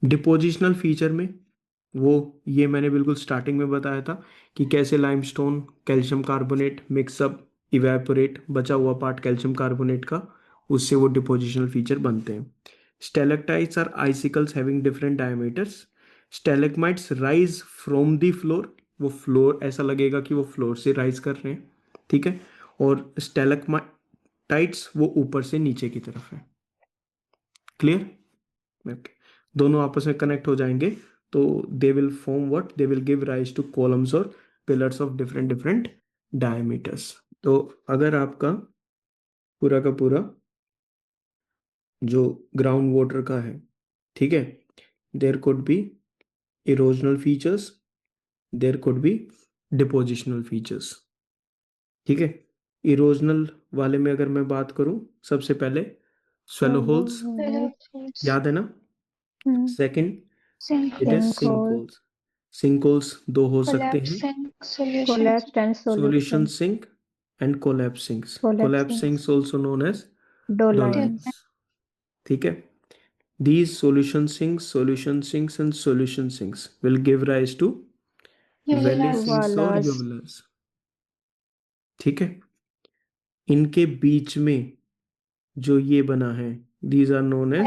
Depositional feature में वो ये मैंने बिल्कुल स्टार्टिंग में बताया था कि कैसे limestone calcium carbonate mix up evaporate बचा हुआ पार्ट कैल्शियम कार्बोनेट का, उससे वो डिपोजिशनल फीचर बनते हैं। Stalactites are icicles having different diameters. Stalagmites rise from the floor, वो फ्लोर ऐसा लगेगा कि वो फ्लोर से राइज कर रहे हैं, ठीक है। और स्टेलेगमाइट्स वो ऊपर से नीचे की तरफ है। क्लियर? Okay. दोनों आपस में कनेक्ट हो जाएंगे तो they will form what, they will give rise to columns और pillars of different different diameters. तो अगर आपका पूरा का पूरा जो ग्राउंड वाटर का है, ठीक है, there could be erosional features, there could be depositional features, ठीक है। इरोजनल वाले में अगर मैं बात करूं, सबसे पहले स्वेलो होल्स, याद है ना। Second it is sink holes. Sink holes दो हो सकते हैं, collapsed and solution solution sink and collapse sinks. Collapse sinks also known as dolines. dolines, ठीक है। These solution sinks and solution sinks will give rise to valley sinks और Valas. uvulars, ठीक है। इनके बीच में जो ये बना है, these are known as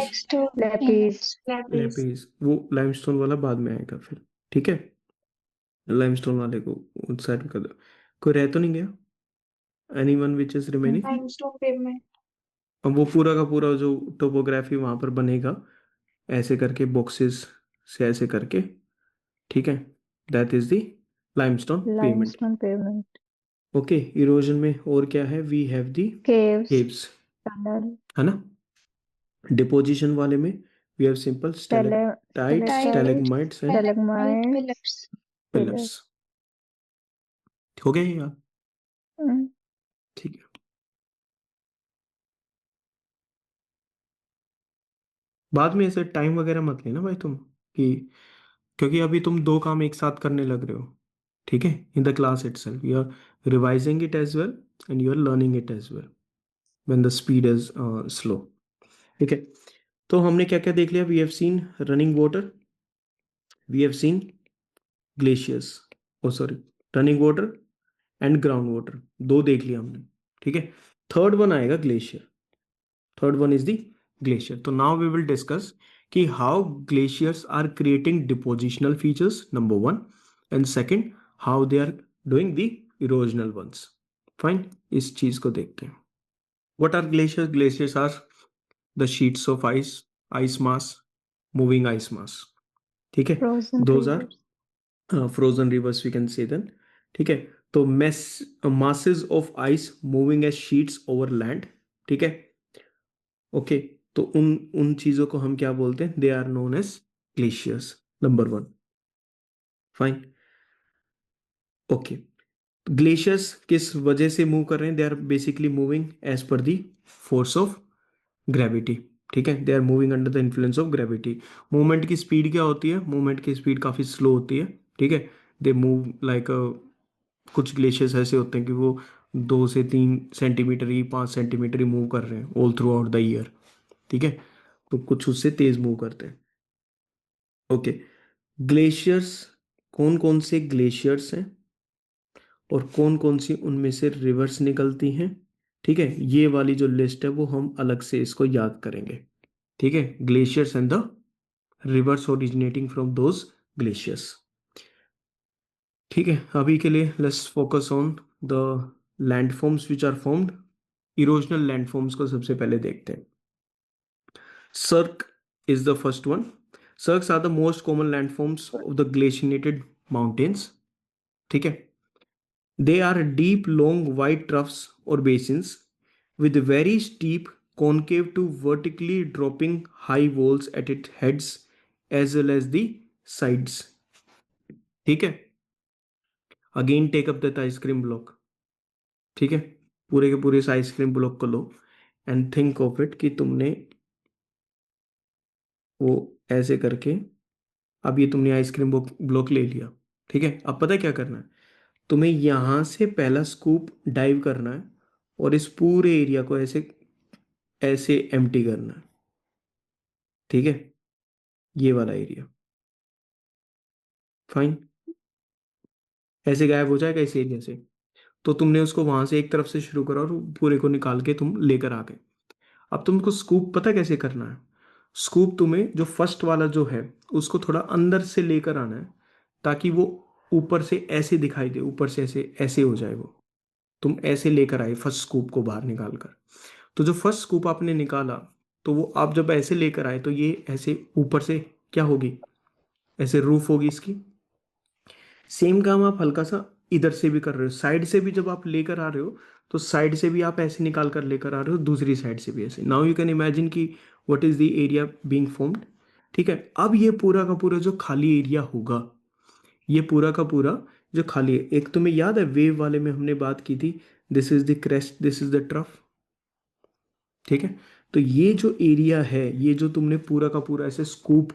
Lapis. lapis। वो लाइमस्टोन वाला बाद में आएगा फिर, ठीक है। लाइमस्टोन वाले को उस साइड कर दो। कोई रह तो नहीं गया? Anyone which is remaining? अब वो पूरा का पूरा जो टोपोग्राफी वहां पर बनेगा ऐसे करके बॉक्सेस से ऐसे करके, ठीक है। That is the limestone pavement. Limestone pavement. Okay, erosion में और क्या है? We have the Caves. Caves, Tunnel. है ना। डिपोजिशन वाले में we have simple stalactite stalagmites and Stalagmites. Pillars. हो गया ये यार? Mm. ठीक है। बाद में ऐसे टाइम वगैरह मत लेना भाई तुम, कि क्योंकि अभी तुम दो काम एक साथ करने लग रहे हो, ठीक है। In the class itself you are revising it as well and you are learning it as well when the speed is slow, ठीक है। तो हमने क्या क्या देख लिया? We have seen running water, we have seen glaciers, oh sorry, running water and ground water, दो देख लिया हमने, ठीक है। थर्ड वन आएगा ग्लेशियर, third one is the glacier. तो नाउ वी विल डिस्कस कि how glaciers are creating depositional features, number one, and second how they are doing the erosional ones. Fine, इस चीज को देखते हैं। What are glaciers? Glaciers are the sheets of ice, ice mass, moving ice mass, ठीक है। Frozen those are rivers. Frozen rivers we can say then, ठीक है। तो masses of ice moving as sheets over land, ठीक है। Okay, तो उन उन चीजों को हम क्या बोलते हैं? They are known as glaciers, number one. Fine, okay. Glaciers किस वजह से मूव कर रहे हैं? They are basically moving as per the force of gravity, ठीक है। They are moving under the influence of gravity. Movement की स्पीड क्या होती है? मूवमेंट की स्पीड काफी स्लो होती है, ठीक है। दे मूव लाइक, कुछ ग्लेशियर्स ऐसे होते हैं कि वो 2 से 3 सेंटीमीटर ही, 5 सेंटीमीटर ही मूव कर रहे हैं all through out the year, ठीक है। तो कुछ उससे तेज मूव करते हैं। ओके, ग्लेशियर्स, कौन कौन से ग्लेशियर्स हैं और कौन कौन सी उनमें से रिवर्स निकलती हैं, ठीक है। ये वाली जो लिस्ट है वो हम अलग से इसको याद करेंगे, ठीक है। Glaciers and the rivers originating from those glaciers, ठीक है। अभी के लिए let's focus on the landforms which are formed. Erosional landforms को सबसे पहले देखते हैं। सर्क is the first one. Cirques are the most common landforms of the glaciated mountains, ठीक है। They are deep, long, wide troughs or basins with very steep, concave to vertically dropping high walls at its heads as well as the sides, ठीक है। Again take up that ice cream block, ठीक है। पूरे के पूरे इस ice cream block को लो and think of it कि तुमने वो ऐसे करके, अब ये तुमने आइसक्रीम ब्लॉक ले लिया, ठीक है। अब पता है क्या करना है? तुम्हें यहां से पहला स्कूप डाइव करना है और इस पूरे एरिया को ऐसे ऐसे एम्प्टी करना है, ठीक है। ये वाला एरिया, फाइन, ऐसे गायब हो जाएगा इस एरिया से। तो तुमने उसको वहां से एक तरफ से शुरू करा और पूरे को निकाल के तुम लेकर आ गए। अब तुमको स्कूप पता कैसे करना है? स्कूप तुम्हें जो फर्स्ट वाला जो है उसको थोड़ा अंदर से लेकर आना है, ताकि वो ऊपर से ऐसे दिखाई दे, ऊपर से ऐसे ऐसे हो जाए वो। तुम ऐसे लेकर आए फर्स्ट स्कूप को बाहर निकाल कर। तो जो फर्स्ट स्कूप आपने निकाला, तो वो आप जब ऐसे लेकर आए तो ये ऐसे ऊपर से क्या होगी, ऐसे रूफ होगी इसकी। सेम काम आप हल्का सा इधर से भी कर रहे हो, साइड से भी जब आप लेकर आ रहे हो तो साइड से भी आप ऐसे निकाल कर लेकर आ रहे हो, दूसरी साइड से भी ऐसे। नाउ यू कैन इमेजिन कि what is the area being formed. ठीक है, अब ये पूरा का पूरा जो खाली एरिया होगा, ये पूरा का पूरा जो खाली है, एक तुम्हें याद है वेव वाले में हमने बात की थी, this is the crest, this is the trough. ठीक है, तो ये जो एरिया है, ये जो तुमने पूरा का पूरा ऐसे स्कूप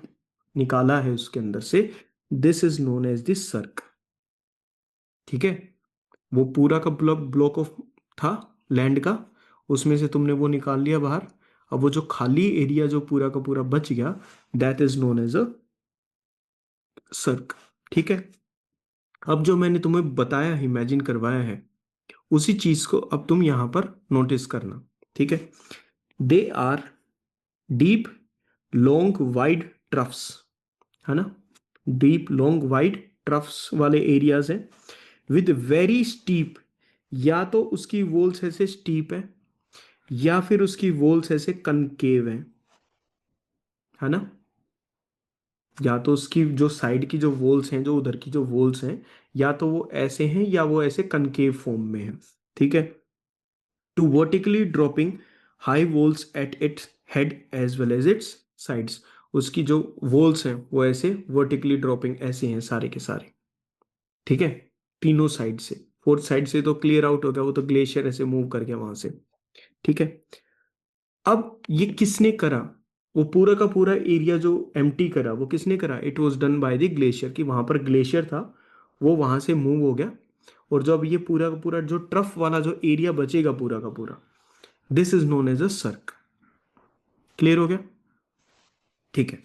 निकाला है उसके अंदर से, this is known as this cirque. ठीक है, वो पूरा का ब्लॉक ब्लॉक ऑफ था लैंड का, उसमें से तुमने वो निकाल लिया बाहर। अब वो जो खाली एरिया जो पूरा का पूरा बच गया, that is known as a cirque. ठीक है, अब जो मैंने तुम्हें बताया, इमेजिन करवाया है, उसी चीज को अब तुम यहां पर नोटिस करना। ठीक है, they are deep long wide troughs, है ना, डीप लॉन्ग वाइड ट्रफ्स वाले एरियाज हैं, विद वेरी स्टीप, या तो उसकी वॉल्स ऐसे स्टीप है या फिर उसकी वॉल्स ऐसे कनकेव है ना, या तो उसकी जो साइड की जो वॉल्स हैं, जो उधर की जो वॉल्स हैं, या तो वो ऐसे हैं या वो ऐसे कनकेव फॉर्म में है। ठीक है, to vertically dropping high walls at its head as well as its sides, उसकी जो वॉल्स हैं वो ऐसे वर्टिकली ड्रॉपिंग ऐसे हैं सारे के सारे। ठीक है, तीनों साइड से, फोर्थ साइड से तो क्लियर आउट हो गया, वो तो ग्लेशियर ऐसे मूव कर गया वहां से। ठीक है, अब ये किसने करा? वो पूरा का पूरा एरिया जो एम्प्टी करा, वो किसने करा? It was done by the glacier, कि वहां पर ग्लेशियर था, वो वहां से मूव हो गया। और जो अब ये पूरा का पूरा जो ट्रफ वाला जो एरिया बचेगा पूरा का पूरा, this is known as a cirque. Clear हो गया? ठीक है,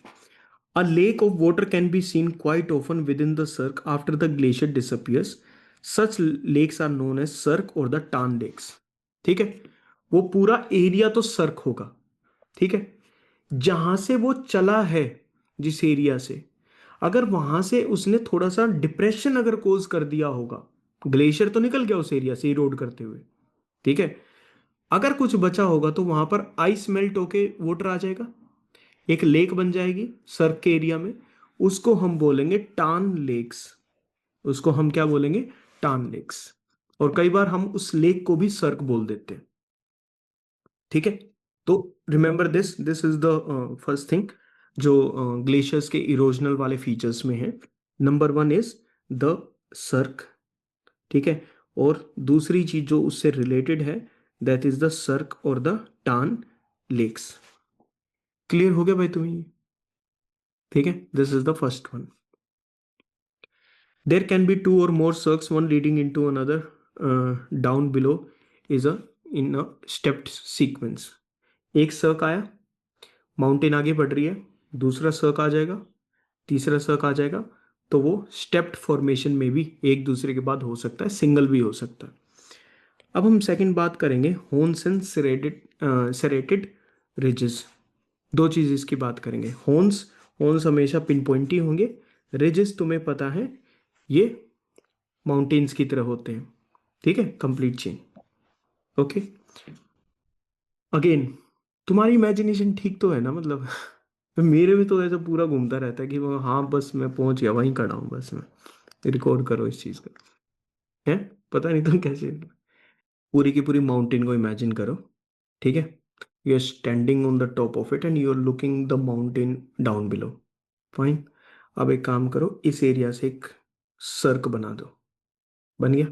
a lake of water can be seen quite often within the cirque after the glacier disappears, such lakes are known as cirque or the टान lakes. ठीक है, वो पूरा area तो सर्क होगा। ठीक है, जहां से वो चला है, जिस एरिया से, अगर वहां से उसने थोड़ा सा डिप्रेशन अगर कोज कर दिया होगा, ग्लेशियर तो निकल गया उस एरिया से इरोड करते हुए। ठीक है, अगर कुछ बचा होगा तो वहां पर आइस मेल्ट होके वाटर आ जाएगा, एक लेक बन जाएगी सर्क के एरिया में, उसको हम बोलेंगे टान लेक्स। उसको हम क्या बोलेंगे? टान लेक्स। और कई बार हम उस लेक को भी सर्क बोल देते हैं। ठीक है, तो remember this, this is the first thing जो ग्लेशियर्स के इरोजनल वाले फीचर्स में है। नंबर वन इज द सर्क। ठीक है, और दूसरी चीज जो उससे रिलेटेड है, that is the SERC or the टान लेक्स। क्लियर हो गया भाई तुम्हें ये? ठीक है, this is the first one. There can be two or more cirques, one leading into another down below is a in a stepped sequence. एक cirque आया, माउंटेन आगे बढ़ रही है, दूसरा सर्क आ जाएगा, तीसरा सर्क आ जाएगा, तो वो स्टेप्ड फॉर्मेशन में भी एक दूसरे के बाद हो सकता है, सिंगल भी हो सकता है। अब हम सेकंड बात करेंगे होन्स एंड सेरेटेड रिजेस। दो चीज इसकी बात करेंगे। होन्स, होन्स हमेशा पिन पॉइंटी होंगे, रिजेस तुम्हें पता है ये माउंटेन्स की तरह होते हैं। ठीक है, कंप्लीट चेन। ओके, अगेन तुम्हारी इमेजिनेशन ठीक तो है ना, मतलब मेरे में तो ऐसा पूरा घूमता रहता है कि वो हाँ बस मैं पहुंच गया, वहीं खड़ा हूँ बस मैं, रिकॉर्ड करो इस चीज का। है, पता नहीं तुम कैसे, पूरी की पूरी माउंटेन को इमेजिन करो। ठीक है, you are standing on the top of it and you are looking the mountain down below. Fine, अब एक काम करो, इस एरिया से एक सर्क बना दो। बन गया,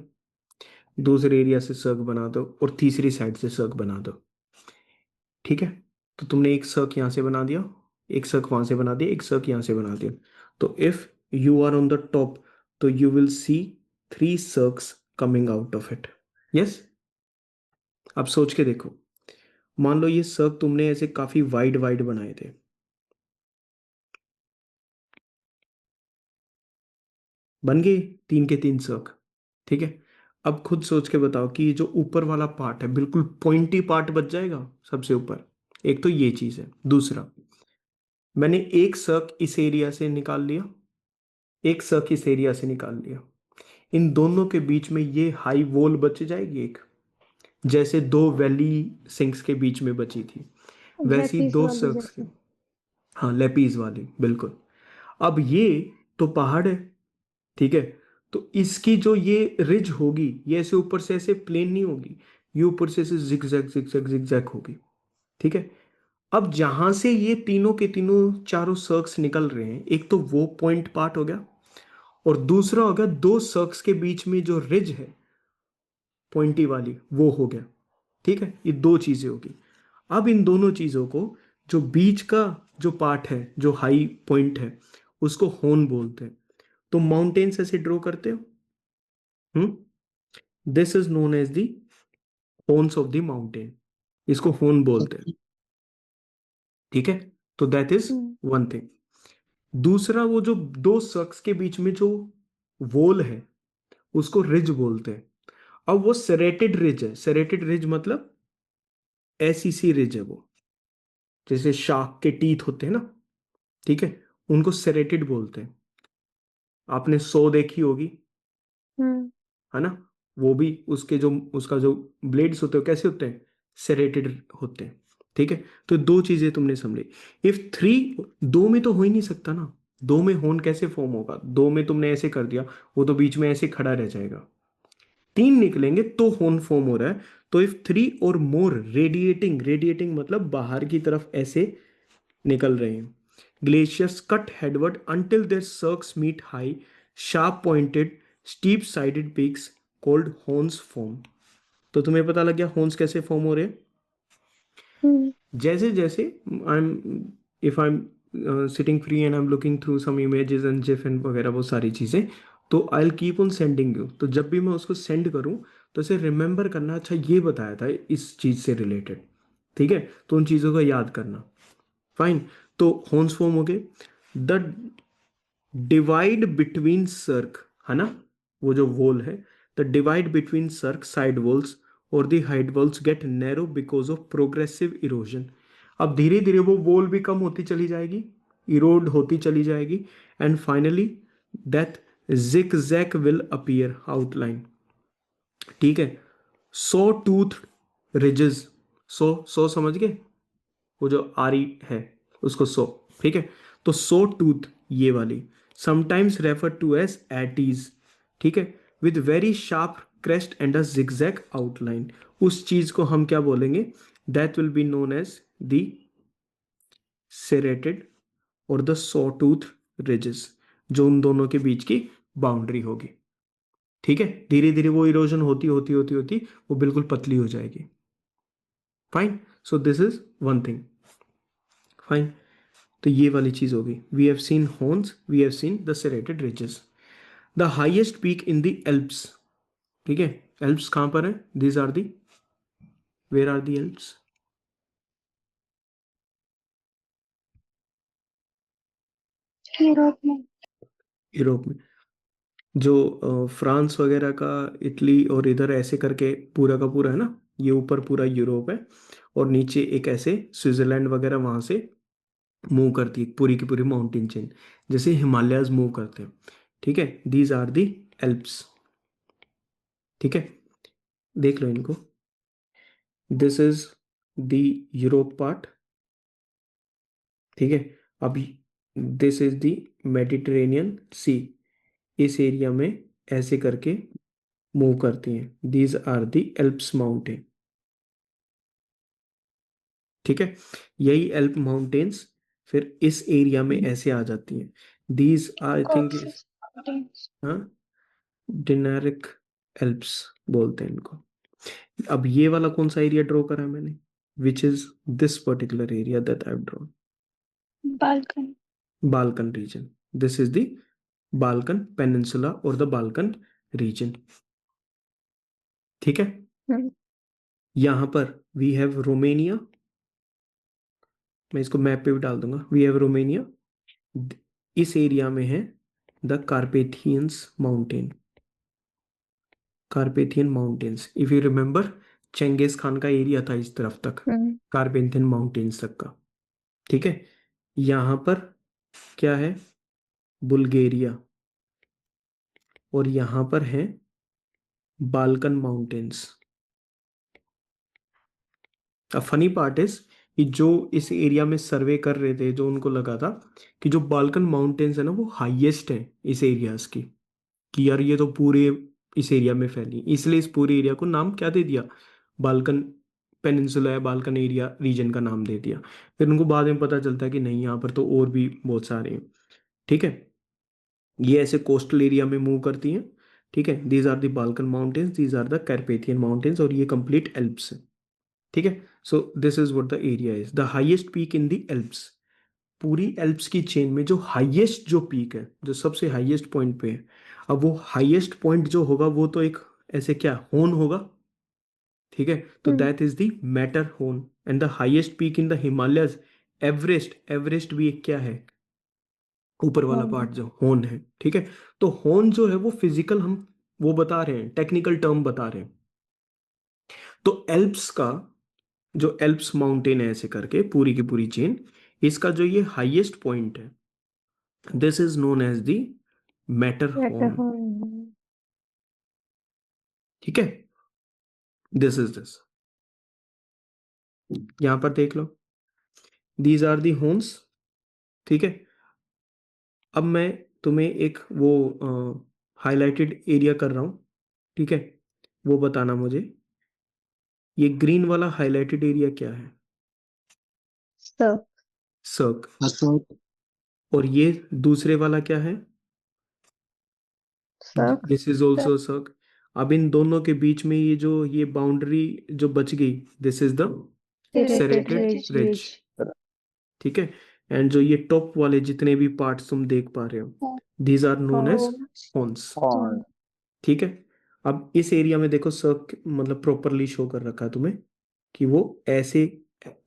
दूसरे एरिया से सर्क बना दो और तीसरी साइड से सर्क बना दो। ठीक है, तो तुमने एक सर्क यहाँ से बना दिया, एक सर्क वहां से बना दिया, एक सर्क यहाँ से बना दिया। तो if you are on the top, तो you will see three cirques coming out of it. Yes, अब सोच के देखो, मान लो ये सर्क तुमने ऐसे काफी वाइड वाइड बनाए थे, बन गए 3 के 3 सर्क। ठीक है, अब खुद सोच के बताओ कि ये जो ऊपर वाला पार्ट है बिल्कुल पॉइंटी पार्ट बच जाएगा सबसे ऊपर। एक तो ये चीज है। दूसरा, मैंने एक सर्क इस एरिया से निकाल लिया, एक सर्क इस एरिया से निकाल लिया। इन दोनों के बीच में ये हाई वॉल बच जाएगी एक, जैसे दो वैली सिंक्स के बीच में बची थी वैसी लेपीस दो वाली सर्क्स की। जैसे। हाँ, लेपीज वाली, बिल्कुल। अब ये तो पहाड़ है, ठीक है, तो इसकी जो ये रिज होगी ये ऐसे ऊपर से ऐसे प्लेन नहीं होगी, ये ऊपर से ऐसे जिगजैग जिगजैग जिगजैग होगी। ठीक है, अब जहां से ये तीनों के तीनों चारों सर्क्स निकल रहे हैं, एक तो वो पॉइंट पार्ट हो गया, और दूसरा हो गया दो सर्क्स के बीच में जो रिज है पॉइंटी वाली, वो हो गया। ठीक है, ये दो चीजें होगी। अब इन दोनों चीजों को, जो बीच का जो पार्ट है जो हाई पॉइंट है, उसको होन बोलते हैं। तो माउंटेन्स ऐसे ड्रॉ करते हो, this is known as the horns of the mountain, इसको होन बोलते हैं। ठीक है, तो that is hmm. One thing. दूसरा, वो जो दो सर्क्स के बीच में जो वॉल है उसको रिज बोलते हैं। अब वो सेरेटेड रिज है। सेरेटेड रिज मतलब ऐसी सी रिज है वो, जैसे शार्क के टीथ होते हैं ना, ठीक है, उनको सेरेटेड बोलते हैं। आपने सो देखी होगी, हम्म। है ना, वो भी उसके जो उसका जो ब्लेड्स होते हैं कैसे होते हैं, सेरेटेड होते हैं। ठीक है, तो दो चीजें तुमने समझी। इफ थ्री, दो में तो हो ही नहीं सकता ना, दो में होन कैसे फॉर्म होगा, दो में तुमने ऐसे कर दिया, वो तो बीच में ऐसे खड़ा रह जाएगा। तीन निकलेंगे तो होन फॉर्म हो रहा है। तो इफ थ्री और मोर रेडिएटिंग, रेडिएटिंग मतलब बाहर की तरफ ऐसे निकल रहे हैं, glaciers cut headward until their cirques meet high sharp pointed steep sided peaks called horns form. तो तुम्हें पता लग गया हॉर्न्स कैसे फॉर्म हो रहे हैं। हम्म। जैसे जैसे I am, if I am sitting free and I am looking through some images and gif and वगैरह वो सारी चीज़ें, तो I will keep on sending you. तो जब भी मैं उसको सेंड करूँ तो इसे रिमेंबर करना, अच्छा ये बताया था इस चीज़ से रिलेटेड। ठीक है, तो उन चीज़ों को याद करना। फाइन, तो हॉर्न्स फॉर्म हो गए। द डिवाइड बिटवीन सर्क, है ना, वो जो वॉल है, the divide between cirque side walls or the head walls get narrow because of progressive erosion. अब धीरे धीरे वो वॉल भी कम होती चली जाएगी, इरोड होती चली जाएगी, and finally that zigzag will appear outline. ठीक है, सो टूथ रिजेस, सो समझ गए, वो जो आरी है उसको सो। ठीक है, तो सो टूथ ये वाली sometimes refer to as aretes. ठीक है, with very sharp crest and a zigzag outline, उस चीज को हम क्या बोलेंगे, that will be known as the serrated और द सो टूथ रिजेस, जो उन दोनों के बीच की बाउंड्री होगी। ठीक है, धीरे धीरे वो इरोजन होती होती होती होती वो बिल्कुल पतली हो जाएगी। Fine, so this is one thing. Fine, तो ये वाली चीज होगी। We have seen horns, we have seen the serrated ridges. The highest peak in the Alps. ठीक है, एल्प्स कहां पर है, these are the, where are the Alps, Europe में। यूरोप में। जो फ्रांस वगैरह का, इटली और इधर ऐसे करके पूरा का पूरा है ना, ये ऊपर पूरा यूरोप है, और नीचे एक ऐसे स्विट्जरलैंड वगैरह वहां से मूव करती है पूरी की पूरी माउंटेन चेन, जैसे हिमालयाज मूव करते हैं। ठीक है, दीज आर दी एल्प्स। ठीक है, देख लो इनको। This is the Europe part. ठीक है, अब this is the Mediterranean sea, इस एरिया में ऐसे करके मूव करती हैं। These are the Alps mountain. ठीक है, यही एल्प माउंटेन्स फिर इस एरिया में ऐसे आ जाती हैं। These I think, coccyx mountains. हाँ, डिनारिक एल्प्स बोलते हैं इनको। अब ये वाला कौन सा एरिया ड्रॉ करा है मैंने, which is this particular area that I have drawn, Balkan. Balkan reason. This is the Balkan peninsula और द बाल्कन रीजन। ठीक है, हम्म। यहां पर वी हैव रोमेनिया, मैं इसको मैप पे भी डाल दूंगा, वी हैव रोमेनिया, इस एरिया में है the Carpathians mountain, Carpathian mountains. If you remember, Genghis Khan का एरिया था इस तरफ तक, हम्म कार्पेथियन माउंटेन्स तक का। ठीक है, यहाँ पर क्या है, बुल्गारिया, और यहाँ पर है Balkan mountains. Funny part is कि जो इस एरिया में सर्वे कर रहे थे, जो उनको लगा था कि जो बाल्कन माउंटेन्स है ना, वो हाईएस्ट है इस एरियाज की, कि यार ये तो पूरे इस एरिया में फैली, इसलिए इस पूरे एरिया को नाम क्या दे दिया, बाल्कन पेनिनसुला या बाल्कन एरिया रीजन का नाम दे दिया। फिर उनको बाद में पता चलता है कि नहीं, यहाँ पर तो और भी बहुत सारे हैं। ठीक है, ये ऐसे कोस्टल एरिया में मूव करती हैं। ठीक है, these are the Balkan mountains, these are the Carpathian mountains, और ये कंप्लीट एल्प्स है। ठीक है, so this is what the area is, the highest peak in the Alps. पूरी एल्प्स की चेन में जो हाईएस्ट जो पीक है, जो सबसे हाईएस्ट पॉइंट पे है, अब वो हाईएस्ट पॉइंट जो होगा वो तो एक ऐसे क्या होन होगा। ठीक है, तो हम्म दैट इज द मैटर होन। And the highest peak in the Himalayas, Everest, Everest भी एक क्या है, ऊपर वाला हाँ पार्ट जो होन है। ठीक है, तो होन जो है वो फिजिकल, हम वो बता रहे हैं, टेक्निकल टर्म बता रहे हैं। तो एल्प्स का, जो एल्प्स माउंटेन है ऐसे करके पूरी की पूरी चेन, इसका जो ये हाईएस्ट पॉइंट है, this is known as the Matterhorn. हो ठीक है, दिस इज दिस, यहां पर देख लो, दीज आर दी होन्स। ठीक है, अब मैं तुम्हें एक वो हाईलाइटेड एरिया कर रहा हूं। ठीक है, वो बताना मुझे, ये ग्रीन वाला हाईलाइटेड एरिया क्या है, सर सर्क, असर और ये दूसरे वाला क्या है, सर दिस इज ऑल्सो सर्क। अब इन दोनों के बीच में ये जो ये बाउंड्री जो बच गई, this is the serrated serrated ridge ridge. ठीक है, एंड जो ये टॉप वाले जितने भी पार्ट्स तुम देख पा रहे हो, these are known as horns horns. और ठीक है, अब इस एरिया में देखो सर्क मतलब प्रॉपरली शो कर रखा है तुम्हें, कि वो ऐसे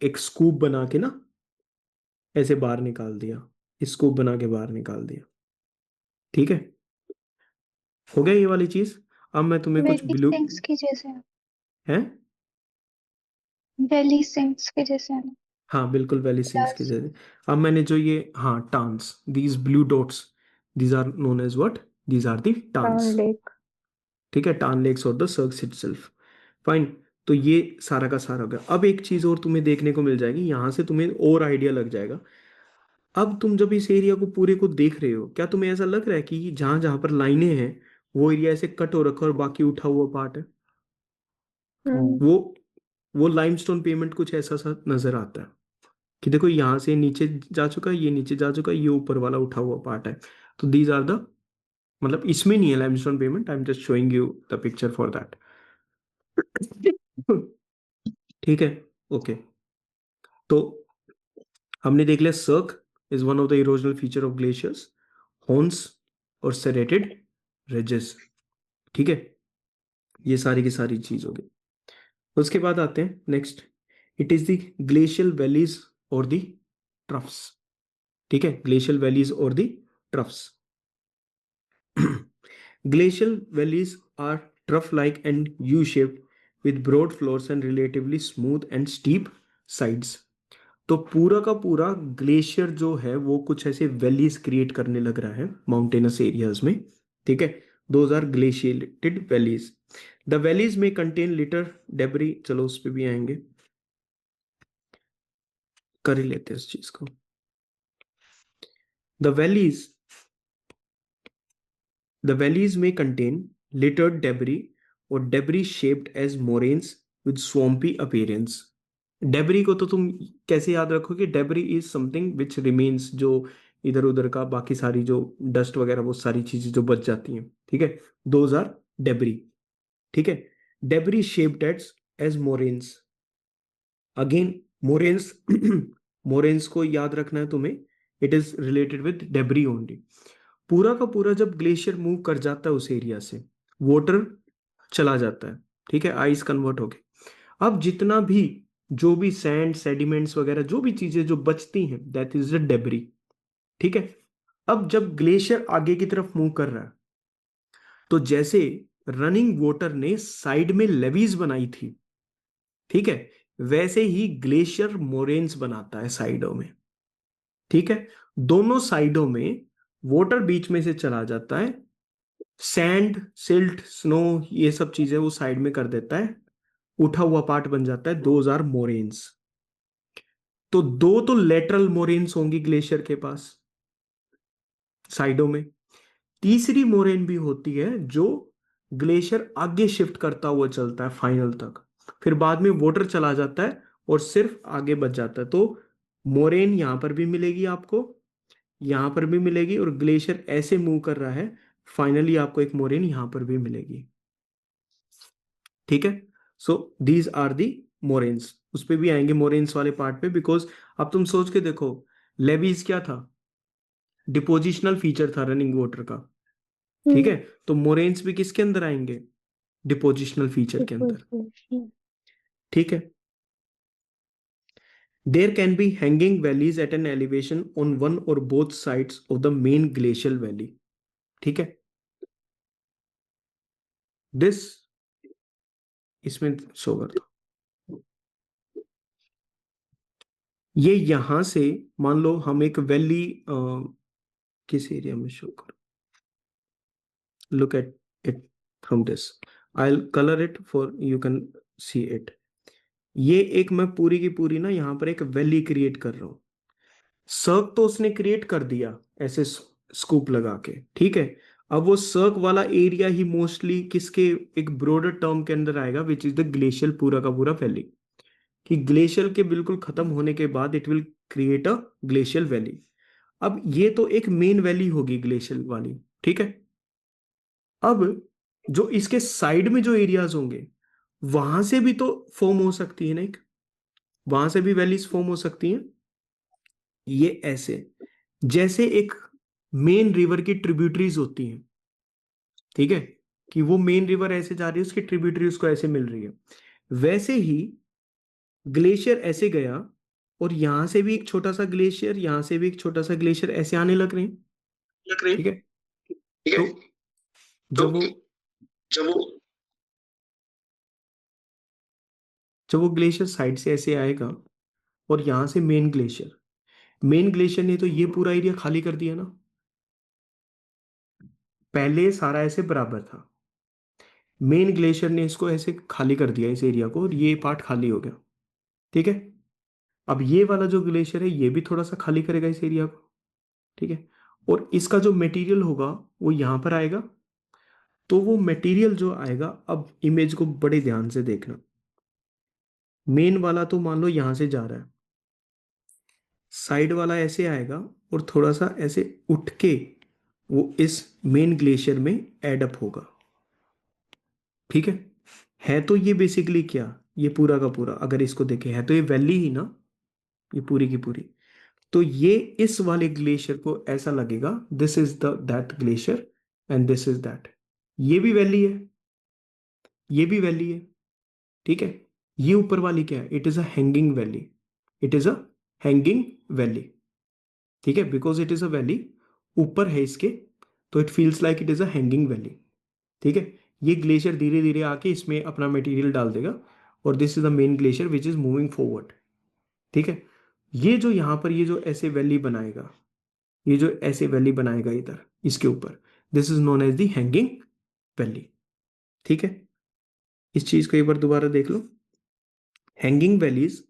एक स्कूप बना के ना ऐसे बाहर निकाल दिया, स्कूप बना के बाहर निकाल दिया। ठीक है, हो गया ये वाली चीज। अब मैं तुम्हें कुछ वैली ब्लू सिंक्स की जैसे है, वैली सिंक्स के जैसे है ना हाँ बिल्कुल वैली सिंक्स के Yes. जैसे। अब मैंने जो ये, हाँ tarns, these blue dots, these are known as what, these are the Down tarns. lake ठीक है, टान लेक्स और द सर्क्स इटसेल्फ। फाइन, तो ये सारा का सारा हो गया। अब एक चीज और तुम्हें देखने को मिल जाएगी, यहां से तुम्हें और आइडिया लग जाएगा। अब तुम जब इस एरिया को पूरे को देख रहे हो, क्या तुम्हें ऐसा लग रहा है कि जहां जहां पर लाइनें हैं वो एरिया ऐसे कट हो रखा है और बाकी उठा हुआ पार्ट है, हम्म वो वो लाइमस्टोन पेमेंट कुछ ऐसा सा नजर आता है कि देखो यहाँ से नीचे जा चुका है, ये नीचे जा चुका है, ये ऊपर वाला उठा हुआ पार्ट है। तो दीज आर द, मतलब इसमें नहीं है limestone pavement, I am just showing you the picture for that. ठीक है, ओके, तो हमने देख लिया cirque is one of the erosional feature of glaciers, horns और सेरेटेड रिजेस। ठीक है, ये सारी की सारी चीज हो गई। उसके बाद आते हैं next, it is the glacial valleys और द ट्रफ्स। ठीक है, ग्लेशियल वैलीज और the troughs. Glacial valleys are trough-like and U-shaped with broad floors and relatively smooth and steep sides. तो पूरा का पूरा ग्लेशियर जो है वो कुछ ऐसे वैलीज क्रिएट करने लग रहा है माउंटेनस एरियाज में। ठीक है, those are glaciated valleys. The valleys में कंटेन लिटर डेबरी, चलो उस पे भी आएंगे, कर ही लेते हैं इस चीज को। The valleys The valleys may contain littered debris or debris shaped as moraines with swampy appearance. Debris को तो तुम कैसे याद रखोगे, debris is something which remains, जो इधर उधर का बाकी सारी जो डस्ट वगैरह वो सारी चीजें जो बच जाती हैं। ठीक है, दोज आर डेबरी। ठीक है, debris shaped as moraines, again moraines, moraines को याद रखना है तुम्हें, it is related with debris only. पूरा का पूरा जब ग्लेशियर मूव कर जाता है उस एरिया से, वाटर चला जाता है। ठीक है, आइस कन्वर्ट होके, अब जितना भी जो भी सैंड सेडिमेंट्स वगैरह जो भी चीजें जो बचती हैं, दैट इज द डेबरी। ठीक है, अब जब ग्लेशियर आगे की तरफ मूव कर रहा है, तो जैसे रनिंग वाटर ने साइड में लेवीज बनाई थी, ठीक है, वैसे ही ग्लेशियर मोरेन्स बनाता है साइडों में। ठीक है, दोनों साइडों में वाटर बीच में से चला जाता है, सैंड, सिल्ट, स्नो, ये सब चीजें वो साइड में कर देता है, उठा हुआ पार्ट बन जाता है, दोज आर मोरेन्स। तो दो तो लेटरल मोरेन्स होंगी ग्लेशियर के पास साइडों में, तीसरी मोरेन भी होती है जो ग्लेशियर आगे शिफ्ट करता हुआ चलता है फाइनल तक, फिर बाद में वाटर चला जाता है और सिर्फ आगे बच जाता है। तो मोरेन यहां पर भी मिलेगी आपको, यहां पर भी मिलेगी, और ग्लेशियर ऐसे मूव कर रहा है, फाइनली आपको एक मोरेन यहां पर भी मिलेगी। ठीक है, so these are the moraines. उस पे भी आएंगे मोरेन्स वाले पार्ट पे, बिकॉज अब तुम सोच के देखो, लेवीज क्या था, डिपोजिशनल फीचर था रनिंग वाटर का। ठीक है, तो मोरेन्स भी किसके अंदर आएंगे, डिपोजिशनल फीचर के अंदर। ठीक है, there can be hanging valleys at an elevation on one or both sides of the main glacial valley. ठीक है, दिस, इसमें शो कर दो, ये यहां से मान लो हम एक वैली किस एरिया में शो कर, look at it from this, I'll color it for you can see it। ये एक मैं पूरी की पूरी ना यहाँ पर एक वैली क्रिएट कर रहा हूँ, सर्क तो उसने क्रिएट कर दिया ऐसे स्कूप लगा के। ठीक है, अब वो सर्क वाला एरिया ही मोस्टली किसके, एक ब्रॉडर टर्म के अंदर आएगा, विच इज द ग्लेशियल पूरा का पूरा वैली, कि ग्लेशियर के बिल्कुल खत्म होने के बाद it will create a glacial valley. अब ये तो एक मेन वैली होगी ग्लेशियल वाली। ठीक है, अब जो इसके साइड में जो एरियाज होंगे, वहां से भी तो फॉर्म हो सकती है ना, एक वहां से भी वैलीज फॉर्म हो सकती हैं। ये ऐसे, जैसे एक मेन रिवर की ट्रिब्यूटरीज होती हैं, ठीक है, कि वो मेन रिवर ऐसे जा रही है, उसकी ट्रिब्यूटरी उसको ऐसे मिल रही है, वैसे ही ग्लेशियर ऐसे गया, और यहां से भी एक छोटा सा ग्लेशियर, यहां से भी एक छोटा सा ग्लेशियर ऐसे आने लग रहे हैं। ठीक है, ठीक है, तो तो जब वो जब वो जब वो ग्लेशियर साइड से ऐसे आएगा, और यहां से मेन ग्लेशियर ने तो ये पूरा एरिया खाली कर दिया ना, पहले सारा ऐसे बराबर था, मेन ग्लेशियर ने इसको ऐसे खाली कर दिया इस एरिया को, और ये पार्ट खाली हो गया। ठीक है, अब ये वाला जो ग्लेशियर है ये भी थोड़ा सा खाली करेगा इस एरिया को। ठीक है, और इसका जो मटेरियल होगा वो यहां पर आएगा। तो वो मटेरियल जो आएगा, अब इमेज को बड़े ध्यान से देखना, मेन वाला तो मान लो यहां से जा रहा है, साइड वाला ऐसे आएगा और थोड़ा सा ऐसे उठ के वो इस मेन ग्लेशियर में एड अप होगा। ठीक है तो ये बेसिकली क्या, ये पूरा का पूरा अगर इसको देखें, है तो ये वैली ही ना, ये पूरी की पूरी। तो ये इस वाले ग्लेशियर को ऐसा लगेगा, this is the that glacier and this is that, ये भी वैली है, ये भी वैली है। ठीक है, ये ऊपर वाली क्या है, it is a hanging valley, it is a hanging valley. ठीक है, because it is a valley, ऊपर है इसके, तो it feels like it is a hanging valley. ठीक है, ये ग्लेशियर धीरे धीरे आके इसमें अपना मटेरियल डाल देगा, और this is the main glacier which is moving forward. ठीक है, ये जो यहां पर ये जो ऐसे वैली बनाएगा, ये जो ऐसे वैली बनाएगा इधर इसके ऊपर, this is known as the hanging valley. ठीक है, इस चीज को एक बार दोबारा देख लो, hanging valleys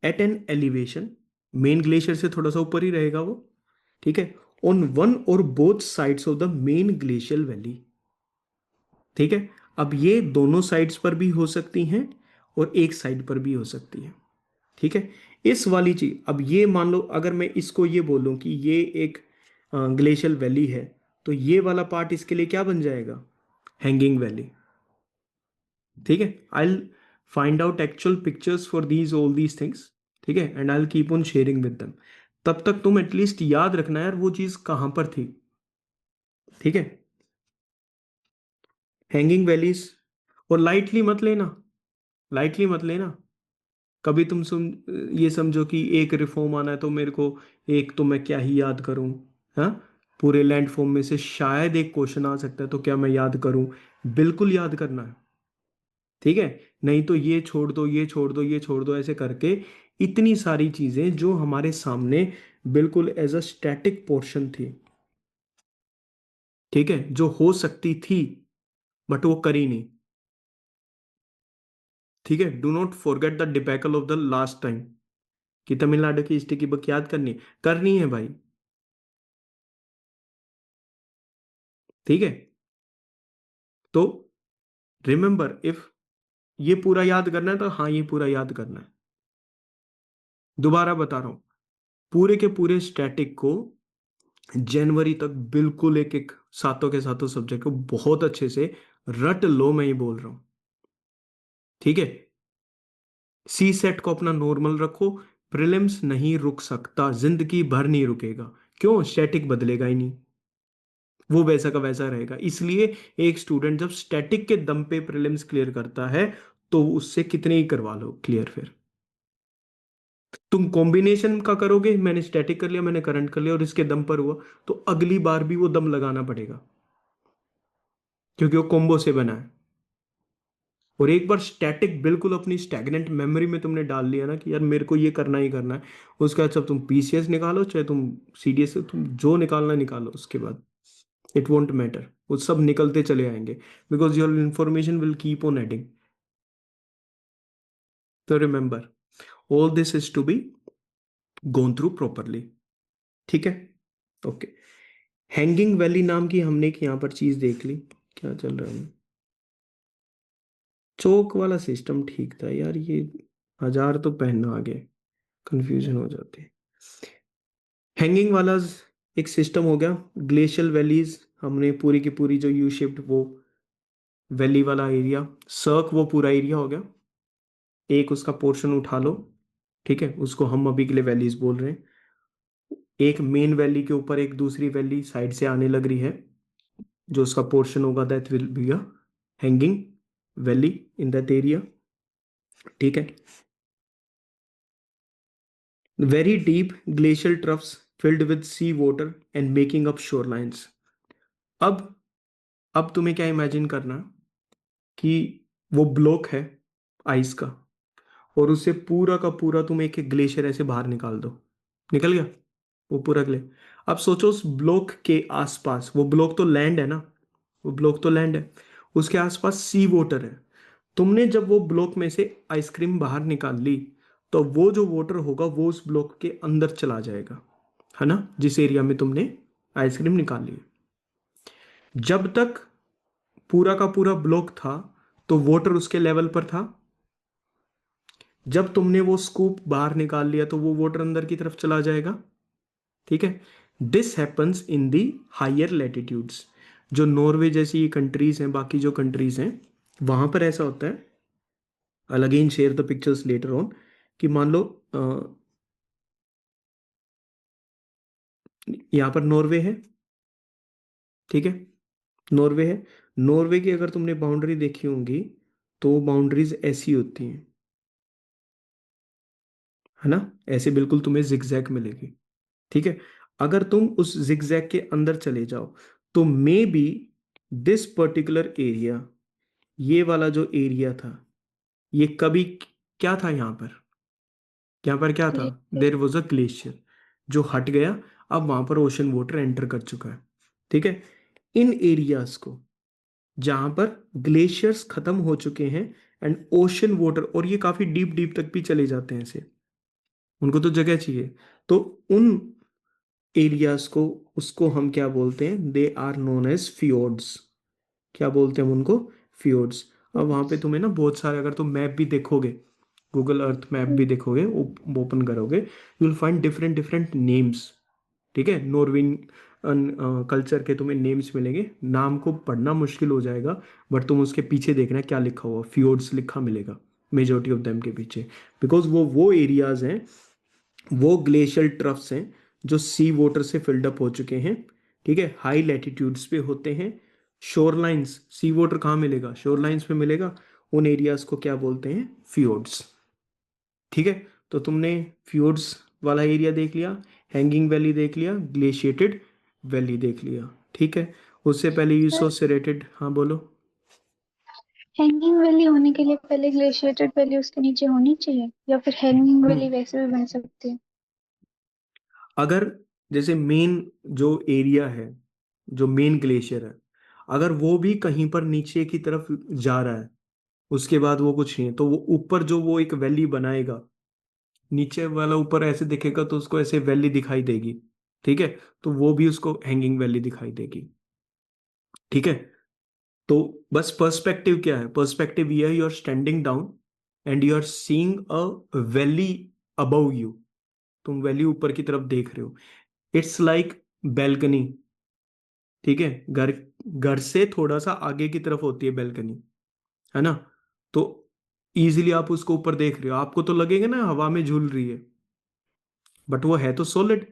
at an elevation, main glacier से थोड़ा सा ऊपर ही रहेगा वो। ठीक है, on one or both sides of the main glacial valley. ठीक है, अब ये दोनों साइड्स पर भी हो सकती हैं और एक साइड पर भी हो सकती है। ठीक है, इस वाली चीज, अब ये मान लो अगर मैं इसको ये बोलूं कि ये एक ग्लेशियल वैली है, तो ये वाला पार्ट इसके लिए क्या बन जाएगा, हैंगिंग वैली। ठीक है, I find out actual pictures for these all these things. ठीक है, and I keep on sharing with them. तब तक तुम एटलीस्ट याद रखना यार वो चीज कहां पर थी। ठीक है, हैंगिंग वैलीज, और लाइटली मत लेना, लाइटली मत लेना। कभी तुम ये समझो कि एक रिफॉर्म आना है तो मेरे को एक तो मैं क्या ही याद करूं, हाँ, पूरे लैंडफॉर्म में से शायद एक क्वेश्चन आ सकता है, तो क्या मैं याद करूं? बिल्कुल याद करना है, ठीक है। नहीं तो ये छोड़ दो, ये छोड़ दो, ये छोड़ दो, ऐसे करके इतनी सारी चीजें जो हमारे सामने बिल्कुल एज अ स्टैटिक पोर्शन थी, ठीक है, जो हो सकती थी बट वो करी नहीं, ठीक है। Do not forget the debacle of the last time, कि तमिलनाडु की हिस्ट्री की बुक याद करनी है भाई, ठीक है। तो रिमेंबर, इफ ये पूरा याद करना है तो हाँ, ये पूरा याद करना है। दोबारा बता रहा हूं, पूरे के पूरे स्टैटिक को जनवरी तक बिल्कुल एक एक सातों के सातों सब्जेक्ट को बहुत अच्छे से रट लो, मैं ही बोल रहा हूं, ठीक है। सी सेट को अपना नॉर्मल रखो, प्रीलिम्स नहीं रुक सकता, जिंदगी भर नहीं रुकेगा। क्यों? स्टैटिक बदलेगा ही नहीं, वो वैसा का वैसा रहेगा। इसलिए एक स्टूडेंट जब स्टैटिक के दम पे प्रीलिम्स क्लियर करता है तो उससे कितने ही करवा लो क्लियर, फिर तुम कॉम्बिनेशन का करोगे, मैंने स्टैटिक कर लिया, मैंने करंट कर लिया और इसके दम पर हुआ, तो अगली बार भी वो दम लगाना पड़ेगा, क्योंकि वो कॉम्बो से बना है। और एक बार स्टैटिक बिल्कुल अपनी स्टैग्नेंट मेमोरी में तुमने डाल लिया ना कि यार मेरे को ये करना ही करना है, उसके बाद सब तुम पीसीएस निकालो चाहे तुम सीडीएस, तुम जो निकालना निकालो, उसके बाद इट वोंट मैटर, वो सब निकलते चले आएंगे, because your information will keep on adding. तो remember, all this is to be gone through properly, ठीक है। ओके, हैंगिंग वैली नाम की हमने एक यहाँ पर चीज देख ली। क्या चल रहा है? चौक वाला सिस्टम ठीक था यार, ये हजार तो पहनना आ गया, कंफ्यूजन हो जाती है। हैंगिंग वाला एक सिस्टम हो गया। ग्लेशियल वैलीज हमने पूरी की पूरी जो यू शेप्ड वो वैली वाला एरिया, सर्क वो पूरा एरिया हो गया, एक उसका पोर्शन उठा लो, ठीक है, उसको हम अभी के लिए वैलीज बोल रहे हैं। एक मेन वैली के ऊपर एक दूसरी वैली साइड से आने लग रही है, जो उसका पोर्शन होगा that will be a hanging valley in that area, ठीक है। Very deep glacial troughs filled with sea water and making up shore lines. अब अब तुम्हें क्या इमेजिन करना कि वो ब्लॉक है आइस का, और उससे पूरा का पूरा तुम एक एक ग्लेशियर ऐसे बाहर निकाल दो, निकल गया वो पूरा ग्लेशियर। अब सोचो उस ब्लॉक के आसपास, वो ब्लॉक तो लैंड है ना, वो ब्लॉक तो लैंड है, उसके आसपास सी वाटर है। तुमने जब वो ब्लॉक में से आइसक्रीम बाहर निकाल ली, तो वो जो वाटर होगा वो उस ब्लॉक के अंदर चला जाएगा, है ना, जिस एरिया में तुमने आइसक्रीम निकाल ली। जब तक पूरा का पूरा ब्लॉक था तो वाटर उसके लेवल पर था, जब तुमने वो स्कूप बाहर निकाल लिया तो वो वाटर अंदर की तरफ चला जाएगा, ठीक है। This happens in the higher latitudes, जो नॉर्वे जैसी कंट्रीज हैं, बाकी जो कंट्रीज हैं वहां पर ऐसा होता है। I'll again share the pictures later on, कि मान लो यहाँ पर नॉर्वे है, ठीक है, नॉर्वे है। नॉर्वे की अगर तुमने बाउंड्री देखी होंगी तो बाउंड्रीज ऐसी होती हैं, है ना, ऐसे बिल्कुल तुम्हें जिगजैग मिलेगी, ठीक है। अगर तुम उस जिगजैग के अंदर चले जाओ तो may be this particular area, ये वाला जो एरिया था, ये कभी क्या था यहाँ पर? यहाँ पर क्या था? देर वॉज अ ग्लेशियर जो हट गया, अब वहां पर ओशन वाटर एंटर कर चुका है, ठीक है। इन एरियाज को जहां पर ग्लेशियर्स खत्म हो चुके हैं एंड ओशन वाटर, और ये काफी डीप डीप तक भी चले जाते हैं ऐसे, उनको तो जगह चाहिए, तो उन एरियाज को, उसको हम क्या बोलते हैं? They are known as fjords. क्या बोलते हैं हम उनको? फियोर्ड्स। अब वहां पे तुम्हें ना बहुत सारे, अगर तुम मैप भी देखोगे, गूगल अर्थ मैप भी देखोगे, ओपन करोगे, you will find different different names, ठीक है। नॉर्वेन कल्चर के तुम्हें नेम्स मिलेंगे, नाम को पढ़ना मुश्किल हो जाएगा, बट तुम उसके पीछे देखना क्या लिखा हुआ, फियोर्ड्स लिखा मिलेगा मेजोरिटी ऑफ देम के पीछे, बिकॉज वो एरियाज हैं, वो ग्लेशियल ट्रफ्स हैं जो सी वाटर से फिल्ड अप हो चुके हैं, ठीक है, हाई लैटिट्यूड्स पे होते हैं। शोर लाइन्स, सी वाटर कहाँ मिलेगा? शोर लाइन्स पे मिलेगा। उन एरियाज को क्या बोलते हैं? फियोर्ड्स, ठीक है। तो तुमने फ्यूड्स वाला एरिया देख लिया, हैंगिंग वैली देख लिया, ग्लेशिएटेड वैली देख लिया, ठीक है। उससे पहले यू सो सर सेरेटेड, हाँ बोलो। हैंगिंग वैली होने के लिए पहले ग्लेशिएटेड वैली उसके नीचे होनी चाहिए, या फिर हैंगिंग वैली हम्म वैसे भी बन सकती है? अगर जैसे मेन जो एरिया है, जो मेन ग्लेशियर है, अगर वो भी कहीं पर नीचे की तरफ जा रहा है, उसके बाद वो कुछ नहीं है, तो वो ऊपर जो वो एक वैली बनाएगा, नीचे वाला ऊपर ऐसे दिखेगा तो उसको ऐसे वैली दिखाई देगी, ठीक है। तो वो भी उसको हैंगिंग वैली दिखाई देगी, ठीक है। तो बस पर्सपेक्टिव क्या है, पर्सपेक्टिव ये है, you are standing down and you are seeing a valley above you, तुम वैली ऊपर की तरफ देख रहे हो। इट्स लाइक बैल्कनी, ठीक है। घर घर से थोड़ा सा आगे की तरफ होती है बैल्कनी, है ना। तो इजीली आप उसको ऊपर देख रहे हो, आपको तो लगेगा ना हवा में झूल रही है, बट वो है तो सॉलिड,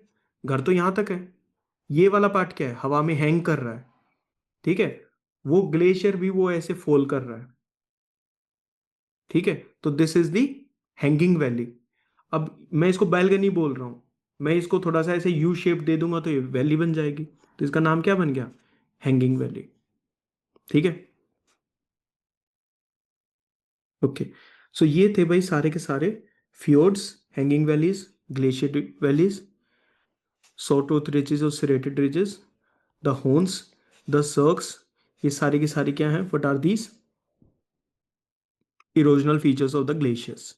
घर तो यहां तक है। ये वाला पार्ट क्या है, हवा में हैंग कर रहा है, ठीक है। वो ग्लेशियर भी वो ऐसे फॉल कर रहा है, ठीक है। तो this is the hanging valley. अब मैं इसको बैल्कनी बोल रहा हूं, मैं इसको थोड़ा सा ऐसे यू शेप दे दूंगा तो ये वैली बन जाएगी, तो इसका नाम क्या बन गया, हैंगिंग वैली, ठीक है। ओके, सो ये थे भाई सारे के सारे fjords, hanging valleys, glacier valleys, saw tooth ridges और serrated ridges, the horns, the cirques, ये सारी की सारी क्या हैं, what are these erosional features of the glaciers.